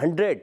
100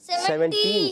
17,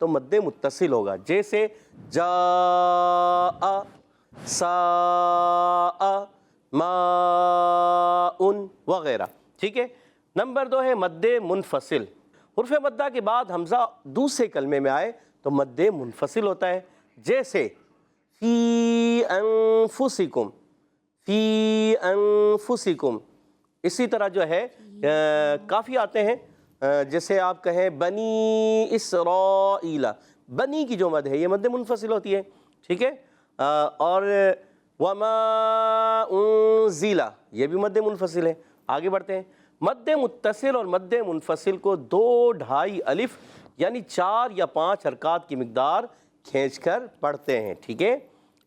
تو مد متصل ہوگا، جیسے جاء، ساء، ماء وغیرہ، ٹھیک ہے۔ نمبر 2 ہے مد منفصل۔ حرف مدہ کے بعد حمزہ دوسرے کلمے میں آئے تو مد منفصل ہوتا ہے، جیسے فی انفسکم، فی انفسکم۔ اسی طرح جو ہے کافی آتے ہیں، جیسے آپ کہیں بنی اسرائیل، بنی کی جو مد ہے یہ مد منفصل ہوتی ہے، ٹھیک ہے۔ اور وما انزل، یہ بھی مد منفصل ہے۔ آگے بڑھتے ہیں، مد متصل اور مد منفصل کو 2.5 الف یعنی 4 یا 5 حرکات کی مقدار کھینچ کر پڑھتے ہیں، ٹھیک ہے۔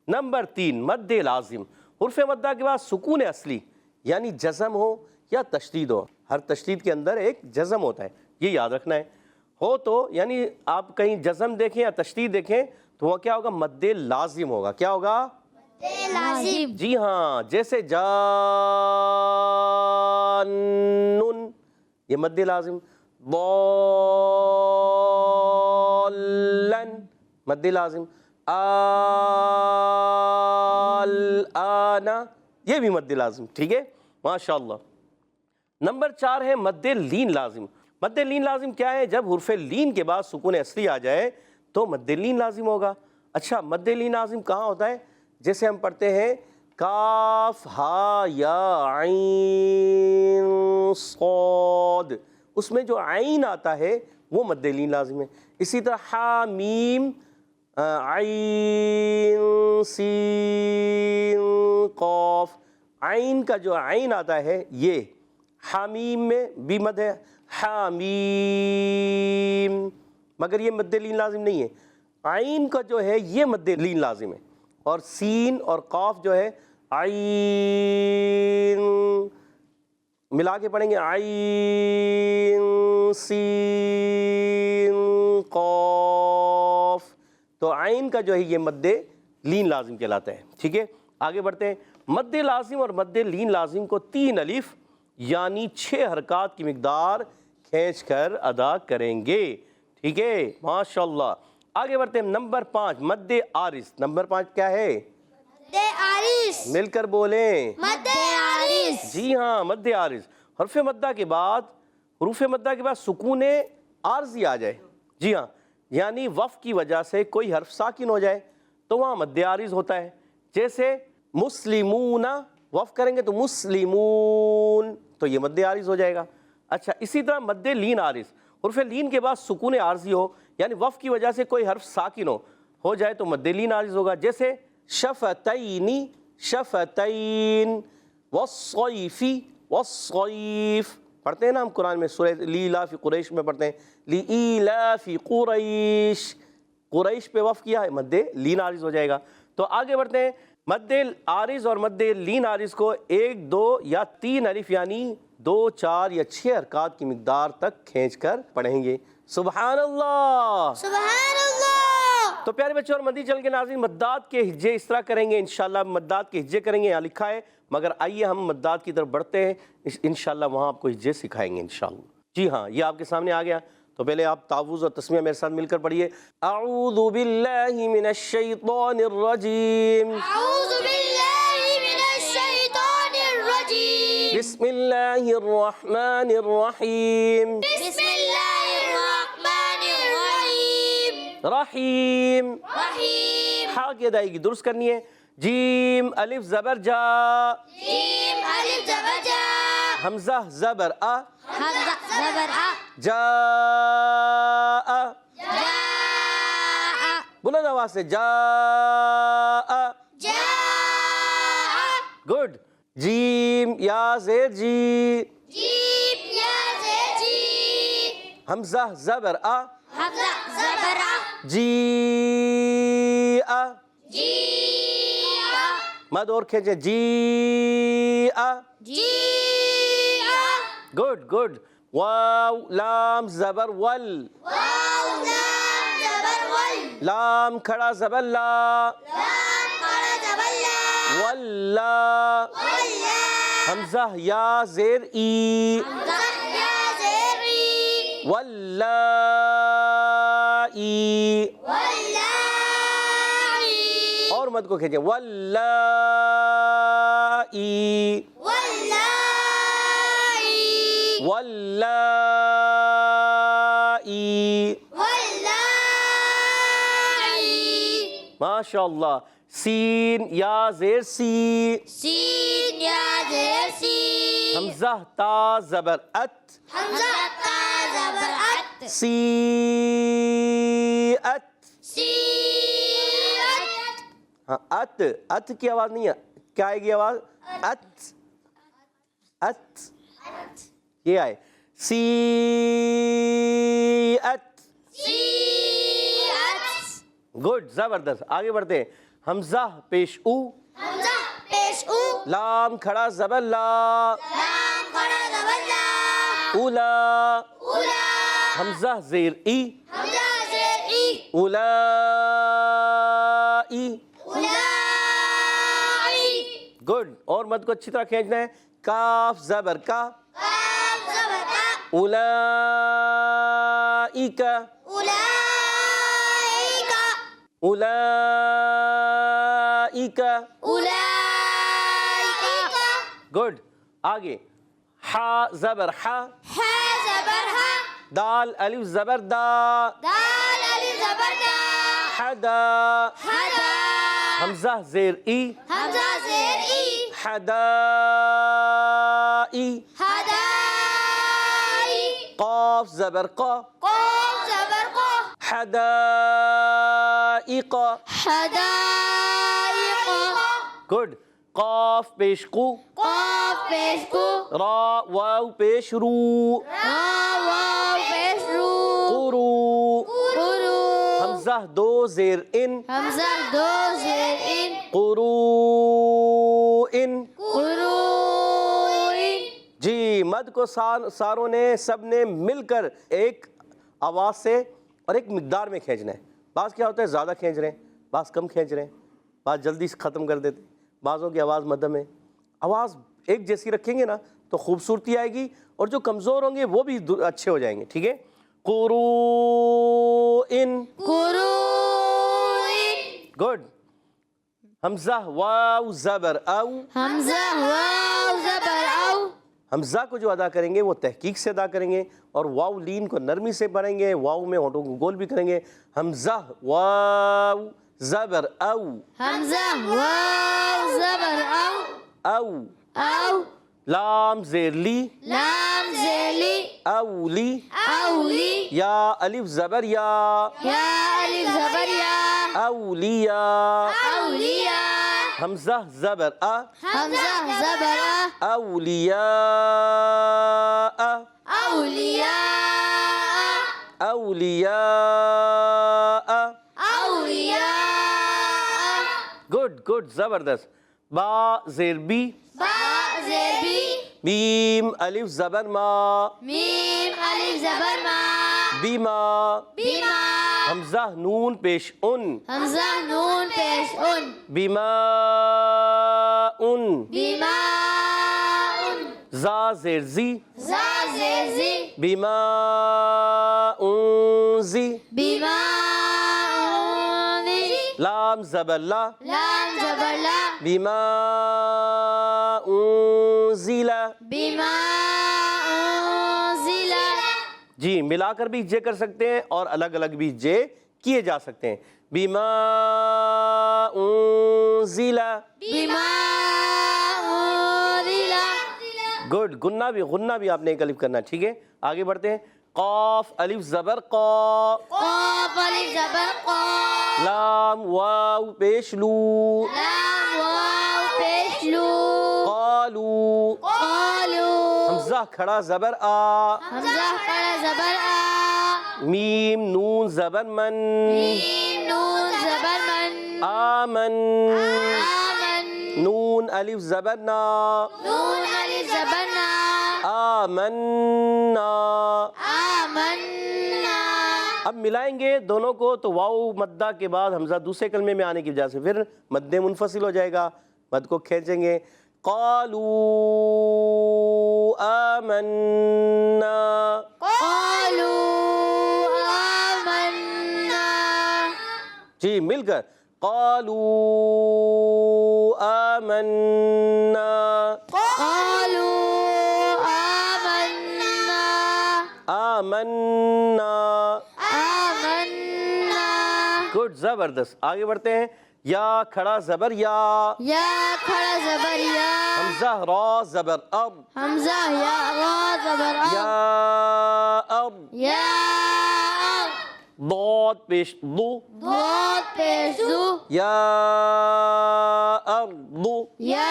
نمبر 3 مد لازم۔ حرف مدہ کے بعد سکون اصلی یعنی جزم ہو یا تشدید ہو، ہر تشدید کے اندر ایک جزم ہوتا ہے، یہ یاد رکھنا ہے۔ ہو تو یعنی آپ کہیں جزم دیکھیں یا تشدید دیکھیں تو وہ کیا ہوگا؟ مد لازم ہوگا۔ کیا ہوگا؟ لازم۔ جی ہاں، جیسے جانن، یہ مد لازم۔ ضالن، مد لازم۔ الآن، یہ بھی مد لازم، ٹھیک ہے، ماشاءاللہ۔ نمبر 4 ہے مد لین لازم۔ مد لین لازم کیا ہے؟ جب حرف لین کے بعد سکون اصلی آ جائے تو مد لین لازم ہوگا۔ اچھا، مد لین لازم کہاں ہوتا ہے؟ جیسے ہم پڑھتے ہیں کاف ہا یا عین صاد، اس میں جو عین آتا ہے وہ مد لین لازم ہے۔ اسی طرح حا میم عین سین قاف، عین کا جو عین آتا ہے یہ حامیم میں بھی مد ہے، حامیم، مگر یہ مد لین لازم نہیں ہے۔ عین کا جو ہے یہ مد لین لازم ہے، اور سین اور قاف جو ہے عین، ملا کے پڑھیں گے عین سین قاف، تو عین کا جو ہے یہ مد لین لازم کہلاتا ہے، ٹھیک ہے۔ آگے بڑھتے ہیں، مد لازم اور مد لین لازم کو 3 الف یعنی 6 حرکات کی مقدار کھینچ کر ادا کریں گے، ٹھیک ہے، ماشاءاللہ۔ آگے بڑھتے ہیں، نمبر 5 مد عارض۔ نمبر 5 کیا ہے؟ مد عارض۔ مل کر بولیں، مد عارض۔ جی ہاں، مد عارض۔ حرف مدہ کے بعد سکون عارضی آ جائے، جی ہاں، یعنی وقف کی وجہ سے کوئی حرف ساکن ہو جائے تو وہاں مد عارض ہوتا ہے، جیسے مسلمون، وقف کریں گے تو مسلمون، تو یہ مد عارض ہو جائے گا۔ اچھا، اسی طرح مد لین عارض، حرف لین کے بعد سکون عارضی ہو یعنی وقف کی وجہ سے کوئی حرف ساکن ہو جائے تو مد لین عارض ہوگا، جیسے شفتین، شفتین، والصیفی، والصیف، پڑھتے ہیں نا ہم قرآن میں سورہ لیلاف قریش میں پڑھتے ہیں لیلاف قریش، قریش پہ وقف کیا ہے، مد لین عارض ہو جائے گا۔ تو آگے بڑھتے ہیں، مد عارض اور مد لین عارض کو 1، 2 یا 3 الف یعنی 2، 4 یا 6 حرکات کی مقدار تک کھینچ کر پڑھیں گے۔ سبحان اللہ، سبحان اللہ۔ تو پیارے بچوں اور مدنی چینل کے ناظرین، مدات کے ہجے اس طرح کریں گے، انشاءاللہ مدات کے ہجے کریں گے، یہاں لکھا ہے، مگر آئیے ہم مدات کی طرف بڑھتے ہیں، انشاءاللہ وہاں آپ کو ہجے سکھائیں گے انشاءاللہ۔ جی ہاں، یہ آپ کے سامنے آ گیا، تو پہلے آپ تعوذ اور تسمیہ میرے ساتھ مل کر پڑھیے۔ اعوذ باللہ من الشیطان الرجیم، اعوذ باللہ من الشیطان الرجیم، بسم اللہ الرحمن الرحیم، بسم اللہ الرحمن الرحیم، رحیم، رحیم، ہا کی ادائیگی درست کرنی ہے، جیم الف زبر جا، جیم الف زبر جا، حمزہ زبر آ، حمزہ زبر آ، جا، جا، بلند آواز سے جا، جا، گڈ، جیم یا زیر جی، جیم یا زیر جی، حمزہ زبر آ، حمزہ زبر آ، جی آ، جی آ، مد اور کھینچے، جی آ، جی آ، گڈ گڈ، واو لام زبر ول، واو لام زبر ول، لام کھڑا زبر لا، لام کھڑا زبر لا، واللہ، واللہ، حمزہ یا زیر ای، حمزہ یا زیر ای، واللائی، واللاعي اور مد کو کھینچیں واللائی واللاعي واللائی واللاعي ماشاء اللہ سین یا زیر سی سين يا زير سين حمزہ تا زبر ات حمزة تا زبر أت سی ات سين ہاں ات ات کی آواز نہیں ہے کیا آئے گی آواز ات ات یہ آئے سی ات سيئت گڈ زبردست آگے بڑھتے ہیں حمزہ پیش او حمزة پیش او لام کھڑا زبر لا لام کھڑا زبر لا اولا اولا حمزہ زیر ای حمزة زیر ای اولائی اولائی گڈ اور مد کو اچھی طرح کھینچنا ہے کاف زبر کا کاف زبر کا اولائک اولئک اولائک اولئک گڈ آگے حا زبر حا ح زبر ح دال الف زبر دا دال الف زبر دا حدا حدا حمزہ زیر ای حمزة زیر ای حدائی حدائی قاف زبر قا قاف زبر قا حدائق حدائق گڈ قاف پیش قو قاف پیش کو را واو پیش رو را واو پیش رو قرو قرو حمزہ دو زیر ان حمزہ دو زیر ان قرو ان قروئن جی مد کو ساروں نے سب نے مل کر ایک آواز سے اور ایک مقدار میں کھینچنا ہے بعض کیا ہوتا ہے زیادہ کھینچ رہے ہیں بعض کم کھینچ رہے ہیں بعض جلدی سے ختم کر دیتے ہیں بعضوں کی آواز مدھم ہے آواز ایک جیسی رکھیں گے نا تو خوبصورتی آئے گی اور جو کمزور ہوں گے وہ بھی اچھے ہو جائیں گے ٹھیک ہے قروئن قروئن گڈ حمزہ واو زبر او حمزہ واو زبر او حمزہ کو جو ادا کریں گے وہ تحقیق سے ادا کریں گے اور واو لین کو نرمی سے پڑھیں گے واو میں ہونٹوں کو گول بھی کریں گے حمزہ واو زبر او حمزہ واو زبر او او او لام زیر لی لام زیلی اولی اولی یا الف زبر یا یا الف زبر یا اولیاء اولیاء حمزہ زبر حمزہ زبر اولیاء اولیاء اولیاء اولیاء گڈ گڈ زبردست با زیر بی با زیر بی میم الف زبر ما میم الف زبر ما بیما بیما حمزہ نون پیش ان حمزہ نون پیش ان بیما ان بیما زا زیر زی زا زیر زی بیما انزی بیما اونی لام زبر لا لام زبر لا بیما انزیلا بیما انزل جی ملا کر بھی جے کر سکتے ہیں اور الگ الگ بھی جے کیے جا سکتے ہیں بیما انزیلا بیما انزل گڈ غنہ بھی آپ نے ایک الف کرنا ٹھیک ہے آگے بڑھتے ہیں قاف الف زبر قا قاف الف زبر قا لام واو پیش لو لام واو پیش لو قالو قالو حمزہ کھڑا زبر آ حمزہ کھڑا زبر آ میم نون زبر من میم نون زبر من آمن آمن نون الف زبر نا نون الف زبر نا آمنا آمنا اب ملائیں گے دونوں کو تو واو مدہ کے بعد حمزہ دوسرے کلمے میں آنے کی وجہ سے پھر مد منفصل ہو جائے گا مد کو کھینچیں گے قالوا آمنا قالوا آمنا جی مل کر قالوا آمنا قالوا آمنا آمنا آمنا گڈ زبردست. آگے بڑھتے ہیں. یا کھڑا زبر یا, یا کھڑا زبر یا, حمزہ را زبر اب, حمزہ یا را زبر یا اب, اب, یا اب, ضاد پیش ضو, ضاد پیش ذو, یا ارض, یا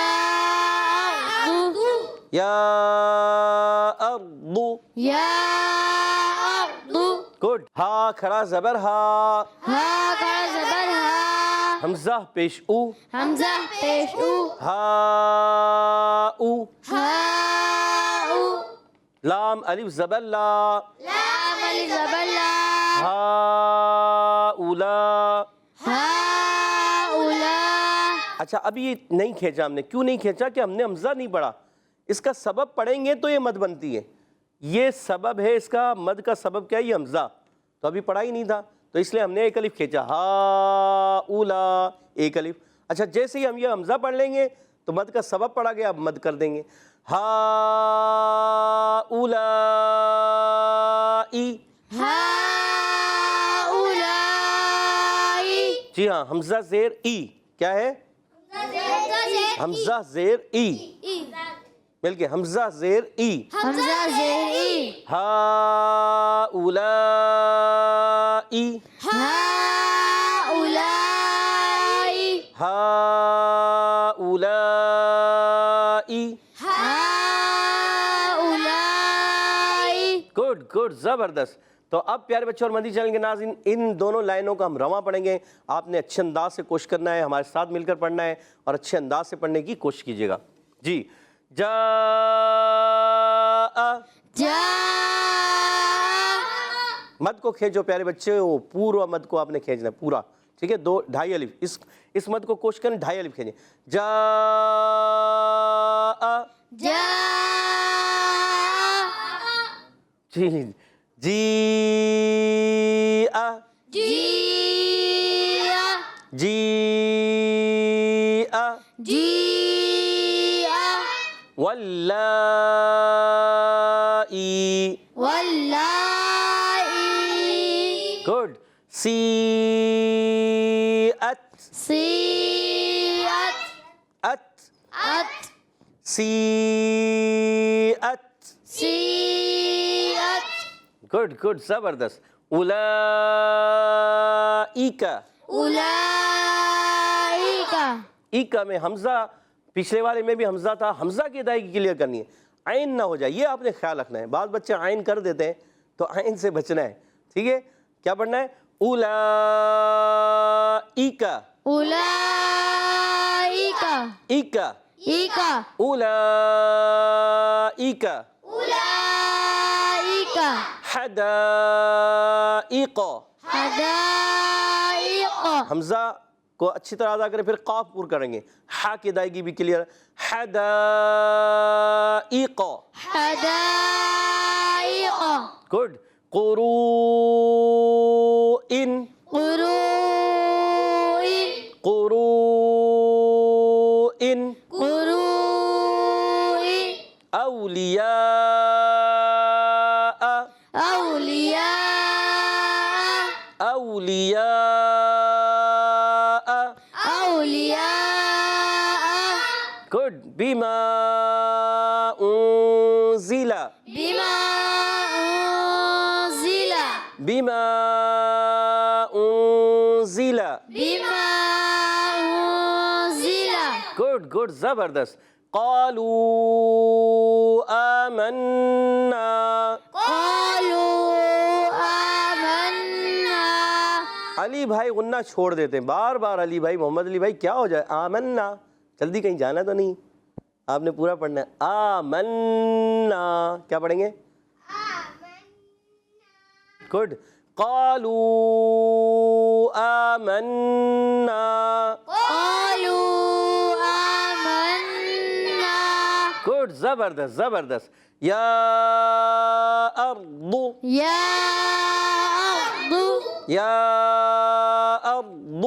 ارض, یا ارض. یا ارض. گڈ. ہا کھڑا زبر ہا, ہا کھڑا زبر ہا, حمزہ پیش او, حمزہ پیش او, ہا او. ہا او, لام الف زبر لا, لام الف زبر لا, ہا اولا. ہا اولا. اچھا ابھی یہ نہیں کھینچا ہم نے. کیوں نہیں کھینچا؟ کہ ہم نے حمزہ نہیں پڑھا. اس کا سبب پڑھیں گے تو یہ مد بنتی ہے. یہ سبب ہے اس کا, مد کا سبب کیا ہے؟ یہ حمزہ. تو ابھی پڑھا ہی نہیں تھا, تو اس لیے ہم نے ایک الف کھینچا, ہا اولا ایک الف. اچھا جیسے ہی ہم یہ حمزہ پڑھ لیں گے تو مد کا سبب پڑھا گیا, اب مد کر دیں گے. ہا اولا ای. ہا اولائی. جی ہاں, حمزہ زیر ای. کیا ہے؟ حمزہ زیر ای. مل کے حمزہ زیر ای. حمزہ زیر ای. ہا اولا ای. ہا اولائی. ہا اولا ای. ہا اولائی. گڈ گڈ زبردست. تو اب پیارے بچوں اور مدنی چینل کے ناظرین, ان دونوں لائنوں کا ہم رواں پڑھیں گے. آپ نے اچھے انداز سے کوشش کرنا ہے, ہمارے ساتھ مل کر پڑھنا ہے اور اچھے انداز سے پڑھنے کی کوشش کیجیے گا. جی. جاء, جا, مد کو کھینچو پیارے بچے, وہ پورا مد کو آپ نے کھینچنا ہے پورا, ٹھیک ہے؟ دو ڈھائی الف, اس مد کو کوشش کریں ڈھائی الف کھینچیں. جاء, جا, جی, جی, جیا, جی, جیا, واللائی. واللائی. گڈ. سیئت, سیئت, ات, ات, سیئت. سیئت. گڈ گڈ زبردست. اولئک, اولئک. ایکا میں حمزہ, پچھلے والے میں بھی حمزہ تھا, حمزہ کی ادائیگی کلیئر کرنی ہے, عین نہ ہو جائے, یہ آپ نے خیال رکھنا ہے. بعض بچے عین کر دیتے ہیں, تو عین سے بچنا ہے, ٹھیک ہے؟ کیا پڑھنا ہے؟ اولئک, اولئک. ایکا, ایک. اولئک. اولئک. حدائق, حدائق. حمزہ کو اچھی طرح ادا کریں, پھر قاف پور کریں گے. ہا کی ادائیگی بھی کلیئر. حدائق. حدائق. گڈ. قروءن, قروء. قروءن. قروء. اولیاء, اولیاء. اولیاء. اولیاء. گڈ. بما انزل, بما انزل. بما انزل. بما انزل. گڈ گڈ زبردست. قالوا آمنا, قالوا آمنا. علی بھائی غنہ چھوڑ دیتے ہیں بار بار. علی بھائی, محمد علی بھائی, کیا ہو جائے؟ آمنا, جلدی کہیں جانا تو نہیں, آپ نے پورا پڑھنا ہے. آمنا, کیا پڑھیں گے؟ گڈ. قالوا آمنا. قالوا آمنا. گڈ زبردست زبردست. یا ارض, یا أرض. یا ارض,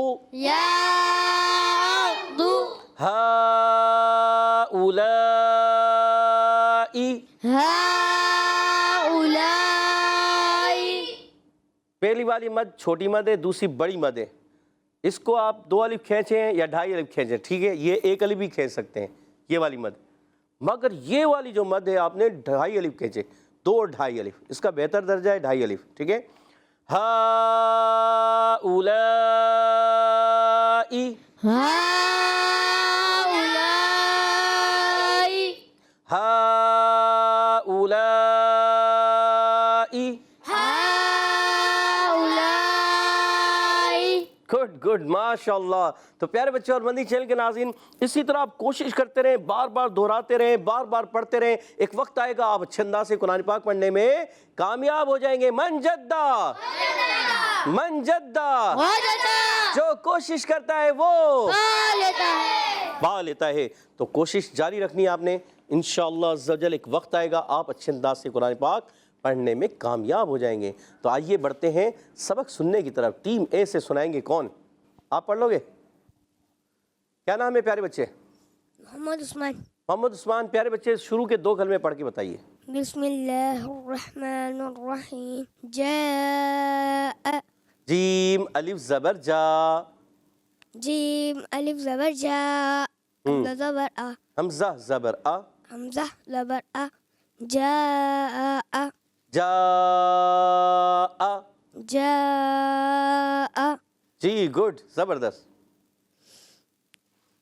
پہلی والی مد چھوٹی مد ہے، دوسری بڑی مد ہے. اس کو آپ 2 الف کھینچیں یا 2.5 الف کھینچیں، ٹھیک ہے، یہ 1 الف بھی کھینچ سکتے ہیں یہ والی مد. مگر یہ والی جو مد ہے آپ نے 2.5 الف کھینچے، 2 اور 2.5 الف، اس کا بہتر درجہ ہے 2.5 الف، ٹھیک ہے. ہاؤلائی، هؤلاء ہاؤلائی. هؤلاء گڈ گڈ، ماشاء اللہ. تو پیارے بچے اور مدنی چینل کے ناظرین، اسی طرح آپ کوشش کرتے رہیں، بار بار دہراتے رہیں، بار بار پڑھتے رہیں. ایک وقت آئے گا آپ اچھے انداز سے قرآن پاک پڑھنے میں کامیاب ہو جائیں گے. من جدہ وجدہ جو کوشش کرتا ہے وہ لیتا ہے. پا لیتا ہے. تو کوشش جاری رکھنی ہے آپ نے، انشاءاللہ عز و جل ایک وقت آئے گا آپ اچھے انداز سے قرآن پاک پڑھنے میں کامیاب ہو جائیں گے. تو آئیے بڑھتے ہیں سبق سننے کی طرف. ٹیم اے سے سنائیں گے کون؟ آپ پڑھ لو گے؟ کیا نام ہے پیارے بچے؟ محمد عثمان. محمد عثمان. پیارے بچے شروع کے 2 کلمے پڑھ کے بتائیے. بسم اللہ الرحمن الرحیم. جاء جیم الف زبر جا، جیم الف زبر جا، حمزہ زبر آ، حمزہ زبر آ، حمزہ زبر آ، جاء جا آ. جاء. جی گڈ، زبردست.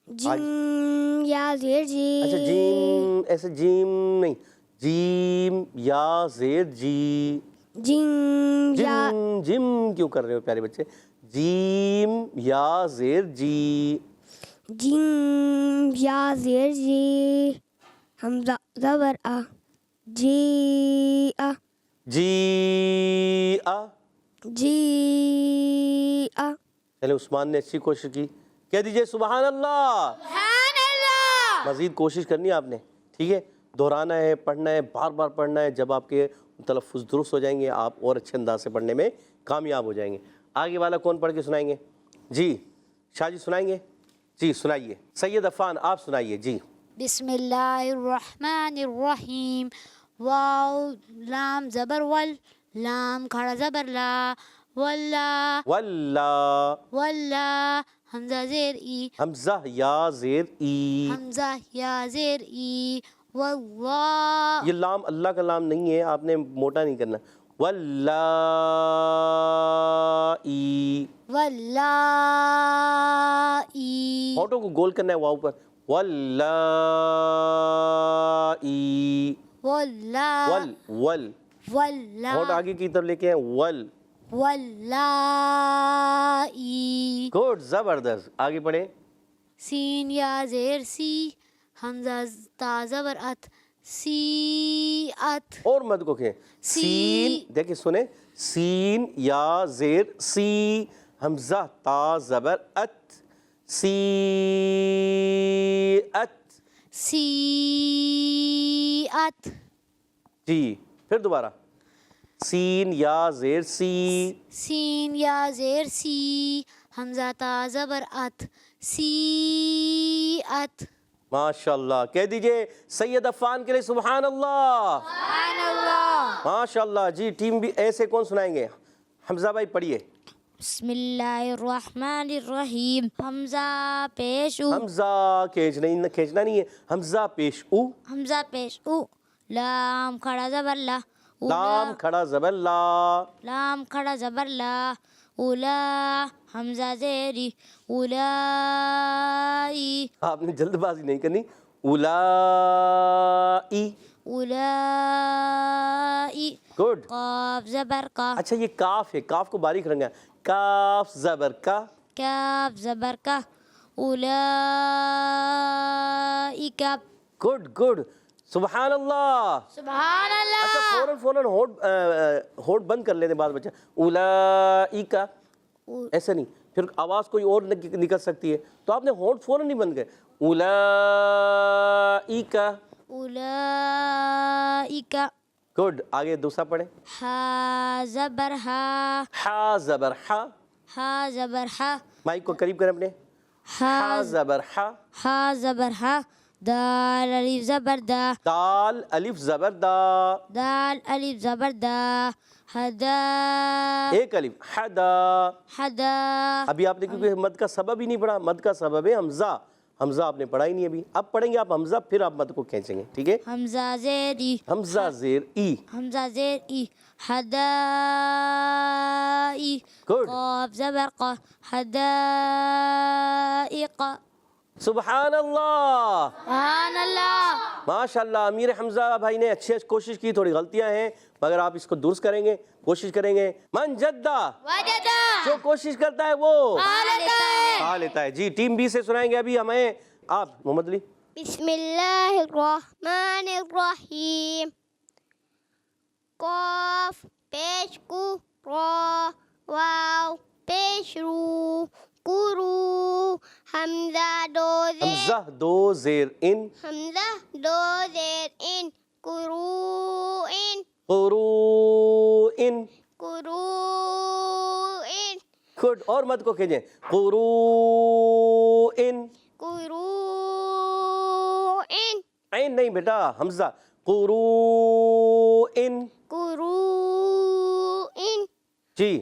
جیم یا زیر جی. اچھا جیم، ایسے جیم نہیں، جیم یا زیر جی. جیم یا جم جم کیوں کر رہے ہو پیارے بچے؟ جیم یا زیر جی. جیم یا زیر جی، حمزہ زبر آ، جی آ، جی آ. جی آ. چلے عثمان نے اچھی کوشش کی، کہہ دیجئے سبحان اللہ. سبحان اللہ. مزید کوشش کرنی ہے آپ نے، ٹھیک ہے، دہرانا ہے، پڑھنا ہے، بار بار پڑھنا ہے. جب آپ کے تلفظ درست ہو جائیں گے آپ اور اچھے انداز سے پڑھنے میں کامیاب ہو جائیں گے. آگے والا کون پڑھ کے سنائیں گے؟ جی شاہ جی سنائیں گے؟ جی سنائیے. سید عفان آپ سنائیے. جی بسم اللہ الرحمن الرحیم. واو لام زبر ول، لام کھڑا زبر لا، واللہ واللہ، واللہ حمزہ زیر ای، حمزہ یا زیر ای. حمزہ یا زیر ای، واللہ یہ لام اللہ کا لام نہیں ہے، آپ نے موٹا نہیں کرنا. واللائی، واللائی، ہونٹوں کو گول کرنا ہے واو پر. واللائی، واللہ ول ول، واللہ ہونٹ آگے کی طرف لے کے ہیں، ول. واللائی. گڈ، زبردست. آگے پڑھیں. سین یا زیر سی، حمزہ تا زبر ات، سی ات. اور مد کو کہیں سین، دیکھیں سنیں، سین یا زیر سی، حمزہ تا زبر ات، سی ات. سی ات. جی پھر دوبارہ، سین یا زیر سی، سین یا زیر سی، حمزہ تا زبر ات، سی ات. ماشاء اللہ. کہہ دیجئے سید عفان کے لیے سبحان اللہ. سبحان اللہ. ماشاء اللہ. جی ٹیم بھی ایسے کون سنائیں گے؟ حمزہ بھائی پڑھیے. بسم اللہ الرحمن الرحیم. حمزہ پیش او، حمزہ کھینچنا نہیں ہے، حمزہ پیش او، حمزہ پیش او، لام کھڑا زبر لا، لام کھڑا زبر لا، لام کھڑا زبر لا، اولا حمزہ زیری، اولائی، آپ نے جلد بازی نہیں کرنی. اولائی. اولائی. گڈ. قاف زبر کا، اچھا یہ کاف ہے، کاف کو باریک رنگا، کاف زبر کا، کاف زبر کا، اولائک. گڈ گڈ، سبحان اللہ. سبحان اللہ. اچھا فوراً ہوٹ بند کر لیتے بعض بچے. اولائکا ایسا نہیں، پھر آواز کوئی اور نکل سکتی ہے، تو آپ نے ہونٹ فوراً نہیں بند کرے. اولائکا. اولائک. گڈ. آگے دوسرا پڑھیں. ہا زبر ہا، ہا زبر ہا، ہا زبر ہا، مائک کو قریب کریں اپنے. ہا زبر ہا، ہا زبر ہا، دال الف زبر دا دال الف زبر دا دال الف زبر دا حدا ایک الف حدا حدا ابھی آپ نے کیونکہ مد کا سبب ہی نہیں پڑھا مد کا سبب ہے حمزہ حمزہ آپ نے پڑھا ہی نہیں ابھی اب پڑھیں گے آپ حمزہ پھر آپ مد کو کھینچیں گے ٹھیک ہے حمزہ زیر ای حمزہ زیر ای حمزہ زیر ای حدا ای Good. قاف زبر قا حدا سبحان اللہ سبحان اللہ ماشاءاللہ امیر حمزہ بھائی نے اچھی کوشش کی تھوڑی غلطیاں ہیں مگر آپ اس کو درست کریں گے کوشش کریں گے من جدہ وجدہ جو کوشش کرتا ہے وہ آلتا لیتا ہے جی ٹیم بی سے سنائیں گے ابھی ہمیں آپ محمد علی بسم اللہ الرحمن الرحیم قاف پیش کو را واو پیش رو کرو حمزہ دو زیر حمزہ دو زیر ان حمزہ دو زیر ان کرو ان قرو ان کرو ان گڈ اور مد کو کھینچیں قرو ان کرو ان عین نہیں بیٹا حمزہ قرو ان کرو ان جی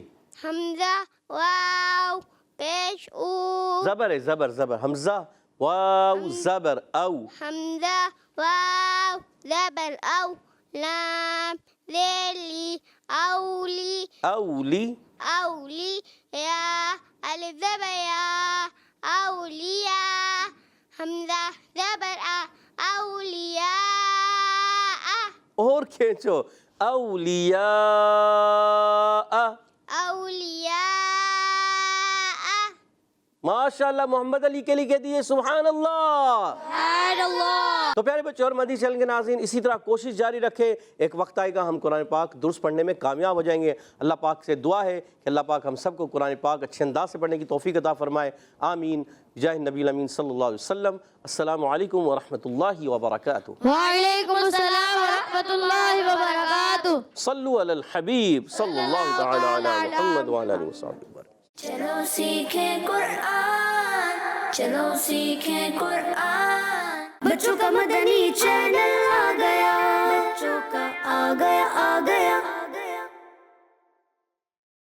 حمزہ واو پیش او زبر ہے زبر زبر حمزہ واو زبر او حمزہ واو زبر او لام ذیلی اولی اولی اولی یا الف زبر یا اولیاء حمزہ زبر آ اولیاء اور کھینچو اولیاء اولیاء ماشاءاللہ محمد علی کے لیے کہہ دیئے سبحان اللہ سبحان اللہ تو پیارے بچے اور مدنی چینل کے ناظرین اسی طرح کوشش جاری رکھے ایک وقت آئے گا ہم قرآن پاک درست پڑھنے میں کامیاب ہو جائیں گے اللہ پاک سے دعا ہے کہ اللہ پاک ہم سب کو قرآن پاک اچھے انداز سے پڑھنے کی توفیق عطا فرمائے آمین جاہ نبی الامین صلی اللہ علیہ وسلم السلام علیکم ورحمۃ اللہ وبرکاتہ وعلیکم السلام ورحمۃ اللہ وبرکاتہ صلو علی الحبیب صلی اللہ تعالی علی محمد وعلی آلہ وصحبہ وسلم چلو سیکھیں قرآن چلو سیکھیں قرآن بچوں کا مدنی چینل آ گیا بچوں کا آ گیا